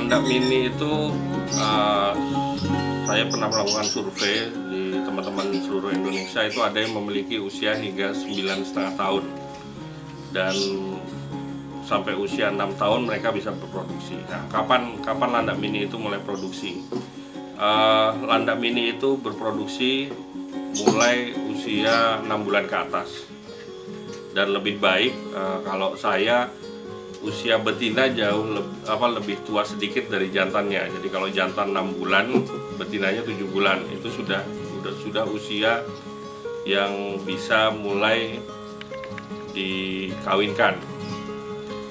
landak mini itu saya pernah melakukan survei di teman-teman di seluruh Indonesia, itu ada yang memiliki usia hingga 9,5 tahun dan sampai usia 6 tahun mereka bisa berproduksi. Nah, kapan landak mini itu mulai produksi? Landak mini itu berproduksi mulai usia 6 bulan ke atas, dan lebih baik kalau saya usia betina jauh lebih tua sedikit dari jantannya. Jadi kalau jantan 6 bulan, betinanya 7 bulan, itu sudah usia yang bisa mulai dikawinkan.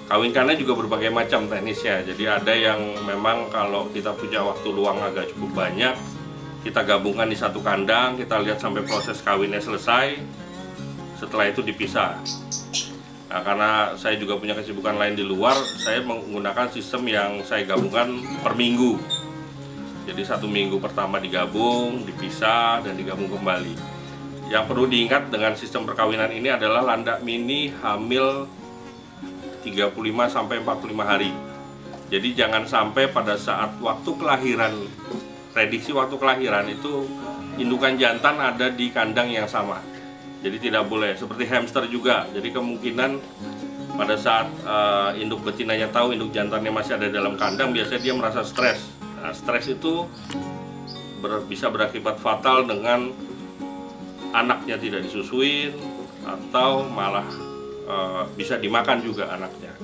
Kawinkannya juga berbagai macam teknisnya. Jadi ada yang memang kalau kita punya waktu luang agak cukup banyak, kita gabungkan di satu kandang, kita lihat sampai proses kawinnya selesai, setelah itu dipisah. Nah, karena saya juga punya kesibukan lain di luar, saya menggunakan sistem yang saya gabungkan per minggu. Jadi 1 minggu pertama digabung, dipisah, dan digabung kembali. Yang perlu diingat dengan sistem perkawinan ini adalah landak mini hamil 35-45 hari. Jadi jangan sampai pada saat waktu kelahiran, prediksi waktu kelahiran itu indukan jantan ada di kandang yang sama. Jadi tidak boleh, seperti hamster juga. Jadi kemungkinan pada saat induk betinanya tahu induk jantannya masih ada dalam kandang, biasanya dia merasa stres. Nah, stres itu bisa berakibat fatal dengan anaknya tidak disusuin atau malah bisa dimakan juga anaknya.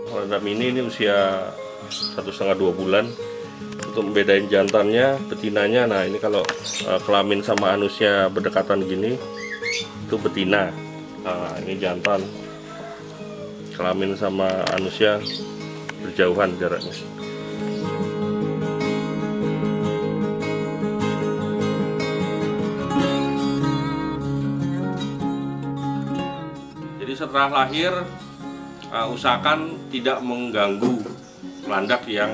Landak mini ini usia 1,5-2 bulan. Untuk membedain jantannya, betinanya, nah ini kalau kelamin sama anusnya berdekatan gini, itu betina. Nah, ini jantan. Kelamin sama anusnya berjauhan jaraknya. Jadi setelah lahir, usahakan tidak mengganggu landak yang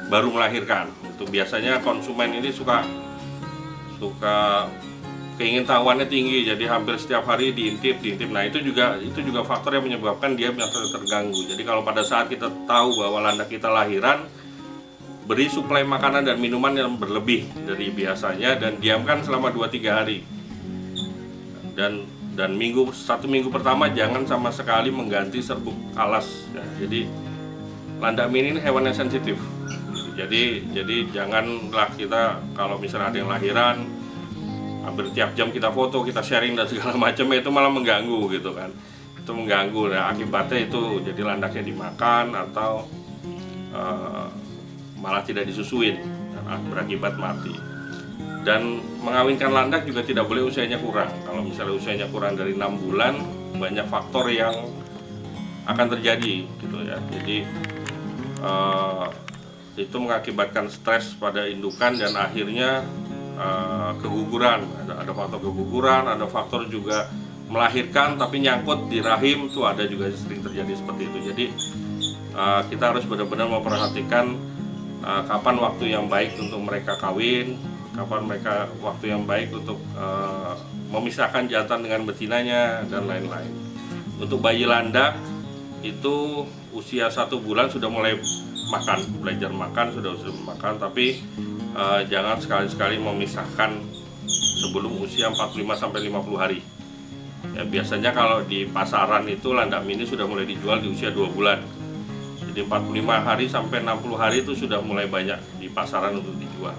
baru melahirkan. Itu biasanya konsumen ini suka keingintahuannya tinggi, jadi hampir setiap hari diintip. Nah, itu juga faktor yang menyebabkan dia terganggu. Jadi kalau pada saat kita tahu bahwa landak kita lahiran, beri suplai makanan dan minuman yang berlebih dari biasanya dan diamkan selama 2-3 hari. Dan 1 minggu pertama jangan sama sekali mengganti serbuk alas ya. Jadi landak mini ini hewan yang sensitif. Jadi janganlah kita kalau misalnya ada yang lahiran hampir tiap jam kita foto, kita sharing dan segala macam, itu malah mengganggu gitu kan. Itu mengganggu. Nah, akibatnya itu jadi landaknya dimakan atau malah tidak disusuin dan berakibat mati. Dan mengawinkan landak juga tidak boleh usianya kurang. Kalau misalnya usianya kurang dari 6 bulan, banyak faktor yang akan terjadi gitu ya. Jadi itu mengakibatkan stres pada indukan dan akhirnya keguguran. Ada faktor keguguran, ada faktor juga melahirkan tapi nyangkut di rahim, itu ada juga sering terjadi seperti itu. Jadi kita harus benar-benar memperhatikan kapan waktu yang baik untuk mereka kawin, kapan waktu yang baik untuk memisahkan jantan dengan betinanya dan lain-lain. Untuk bayi landak itu usia 1 bulan sudah mulai belajar makan, sudah makan, tapi jangan sekali-sekali memisahkan sebelum usia 45-50 hari. Ya, biasanya kalau di pasaran itu landak mini sudah mulai dijual di usia 2 bulan. Jadi 45 hari sampai 60 hari itu sudah mulai banyak di pasaran untuk dijual.